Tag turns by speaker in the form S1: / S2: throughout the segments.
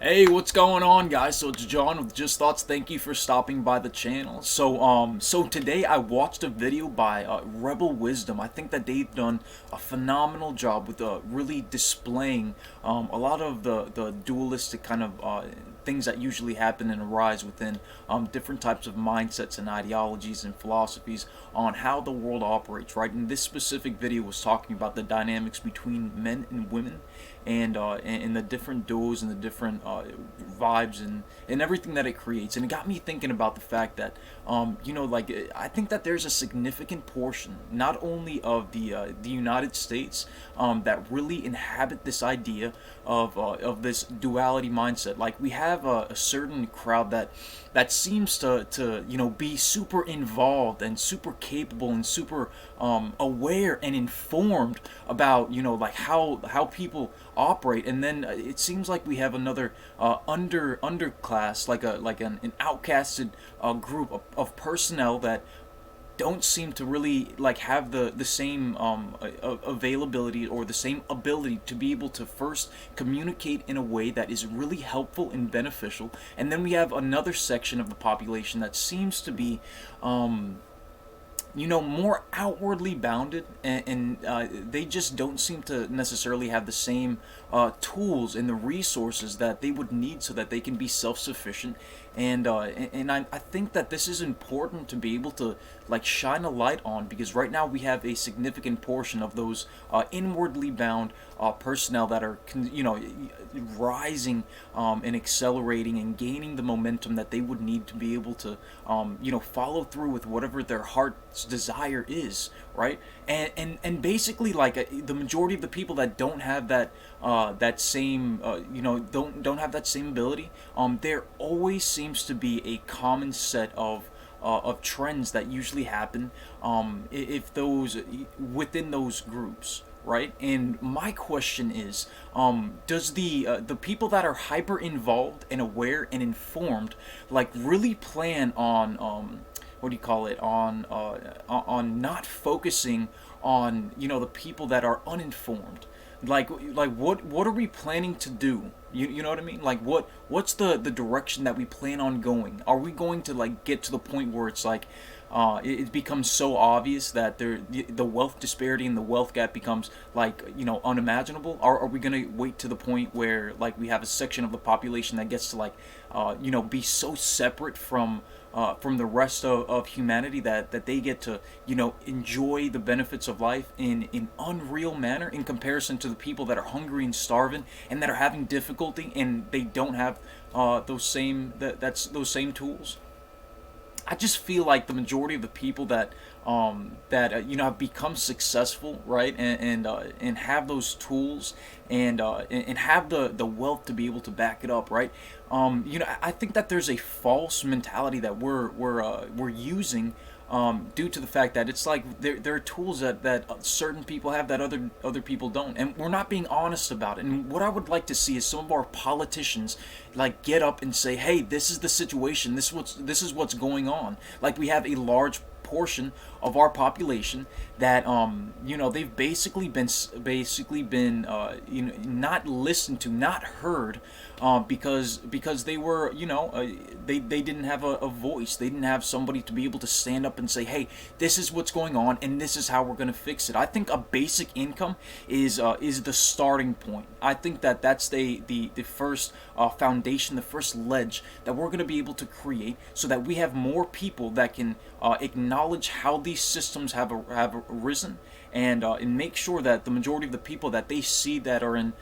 S1: Hey, what's going on, guys? So it's John with Just Thoughts. Thank you for stopping by the channel. So today I watched a video by Rebel Wisdom. I think that they've done a phenomenal job with really displaying a lot of the dualistic kind of things that usually happen and arise within different types of mindsets and ideologies and philosophies on how the world operates. Right, and this specific video was talking about the dynamics between men and women and the different duos and the different vibes and everything that it creates. And it got me thinking about the fact that, I think that there's a significant portion, not only of the United States, that really inhabit this idea of this duality mindset. Like we have a certain crowd that seems to be super involved and super capable and super aware and informed about like how people operate, and then it seems like we have another underclass, like an outcasted group of personnel that don't seem to really like have the same availability or the same ability to be able to first communicate in a way that is really helpful and beneficial. And then we have another section of the population that seems to be more outwardly bounded, and they just don't seem to necessarily have the same tools and the resources that they would need so that they can be self-sufficient. And I think that this is important to be able to like shine a light on, because right now we have a significant portion of those inwardly bound personnel that are rising and accelerating and gaining the momentum that they would need to be able to follow through with whatever their heart's desire is, right? And basically, like the majority of the people that don't have that same don't have that same ability, there always seems to be a common set of trends that usually happen if those within those groups, right? And my question is, does the people that are hyper involved and aware and informed like really plan on what do you call it, on not focusing on the people that are uninformed? Like what are we planning to do? You know what I mean? Like what's the direction that we plan on going? Are we going to like get to the point where it's like it becomes so obvious that the wealth disparity and the wealth gap becomes like unimaginable? Are we gonna wait to the point where like we have a section of the population that gets to like be so separate from the rest of humanity that they get to enjoy the benefits of life in unreal manner in comparison to the people that are hungry and starving and that are having difficulty and they don't have those same tools? I just feel like the majority of the people that have become successful, right, and have those tools and have the wealth to be able to back it up, right. I think that there's a false mentality that we're using, due to the fact that it's like there are tools that certain people have that other people don't, and we're not being honest about it. And what I would like to see is some of our politicians like get up and say, "Hey, this is the situation. This is what's going on." Like we have a large portion of our population that they've basically been not listened to, not heard, because they were they didn't have a voice. They didn't have somebody to be able to stand up and say, "Hey, this is what's going on and this is how we're going to fix it." I think a basic income is the starting point. I think that that's the first foundation, the first ledge that we're going to be able to create, so that we have more people that can acknowledge how these systems have arisen, and make sure that the majority of the people that they see that are in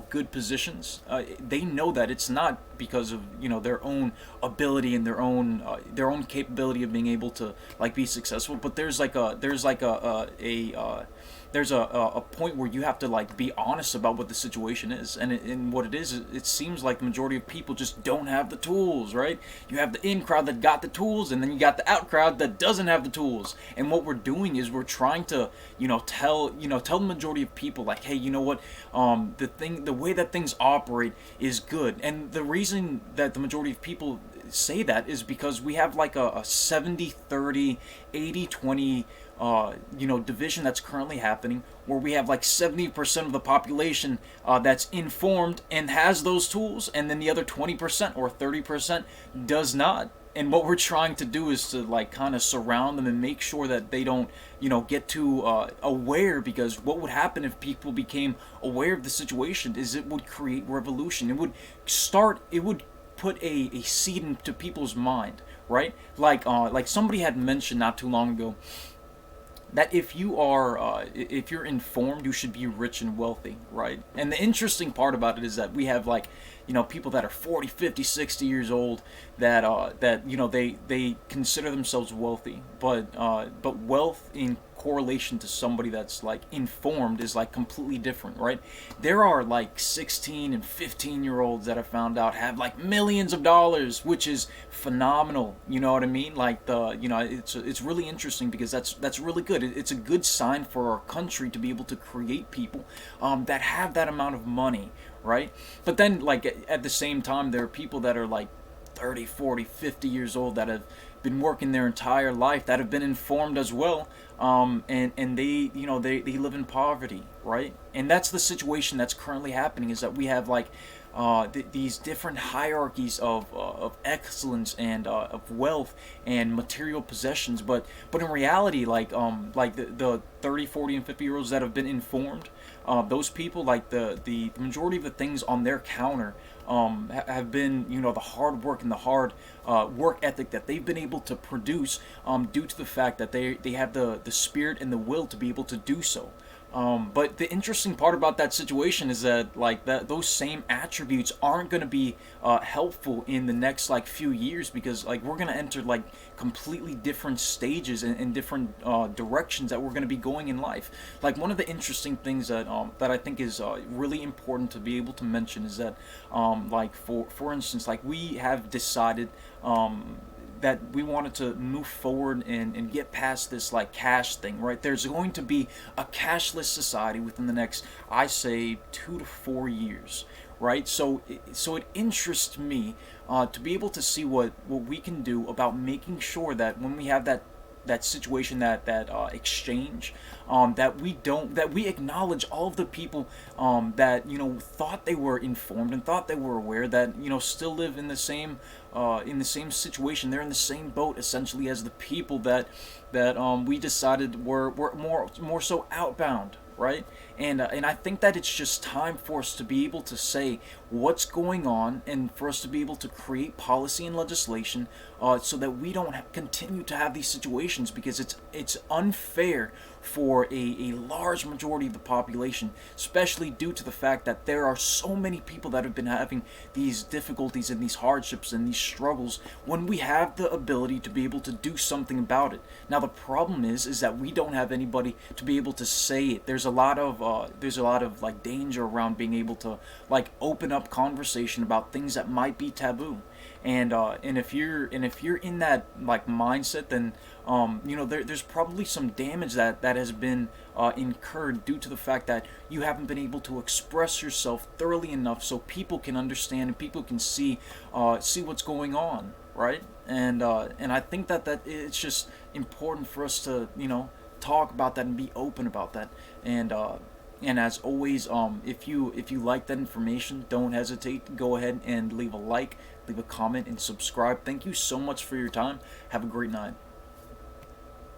S1: good positions, they know that it's not because of their own ability and their own capability of being able to like be successful, but there's a point where you have to like be honest about what the situation is, and what it is. It seems like the majority of people just don't have the tools, right? You have the in crowd that got the tools, and then you got the out crowd that doesn't have the tools. And what we're doing is we're trying to tell the majority of people like, hey, you know what, the way that things operate is good. And the reason that the majority of people say that is because we have like a 70-30, 80-20 division that's currently happening, where we have like 70% of the population that's informed and has those tools, and then the other 20% or 30% does not. And what we're trying to do is to like kind of surround them and make sure that they don't get too aware, because what would happen if people became aware of the situation is it would create revolution. It would put a seed into people's mind, right? Like somebody had mentioned not too long ago that if you're informed, you should be rich and wealthy, right? And the interesting part about it is that we have like people that are 40, 50, 60 years old that they consider themselves wealthy, but wealth in correlation to somebody that's like informed is like completely different, right? There are like 16 and 15-year-olds that I found out have like millions of dollars, which is phenomenal. You know what I mean? Like it's really interesting, because that's really good. It's a good sign for our country to be able to create people that have that amount of money, right? But then like at the same time, there are people that are like 30, 40, 50 years old that have been working their entire life, that have been informed as well, and they live in poverty, right? And that's the situation that's currently happening, is that we have like these different hierarchies of excellence and of wealth and material possessions, but in reality, like the 30, 40, and 50-year-olds that have been informed, those people, like the majority of the things on their counter have been the hard work and the hard work ethic that they've been able to produce, due to the fact that they have the spirit and the will to be able to do so. But the interesting part about that situation is that like those same attributes aren't going to be helpful in the next like few years, because like we're going to enter like completely different stages and different directions that we're going to be going in life. Like one of the interesting things that I think is really important to be able to mention is that like for instance, like we have decided that we wanted to move forward and get past this like cash thing, right? There's going to be a cashless society within the next, I say, 2 to 4 years, right? So it interests me to be able to see what we can do about making sure that when we have that situation, that exchange, that we acknowledge all of the people that thought they were informed and thought they were aware, that still live in the same situation. They're in the same boat essentially as the people that we decided were more so outbound, right? And I think that it's just time for us to be able to say what's going on, and for us to be able to create policy and legislation so that we don't continue to have these situations, because it's unfair for a large majority of the population, especially due to the fact that there are so many people that have been having these difficulties and these hardships and these struggles, when we have the ability to be able to do something about it. Now the problem is that we don't have anybody to be able to say it. There's a lot of like danger around being able to like open up conversation about things that might be taboo. And if you're in that like mindset, then there's probably some damage that has been incurred due to the fact that you haven't been able to express yourself thoroughly enough, so people can understand and people can see what's going on, right? And I think that it's just important for us to talk about that and be open about that. And as always, if you like that information, don't hesitate to go ahead and leave a like, leave a comment, and subscribe. Thank you so much for your time. Have a great night.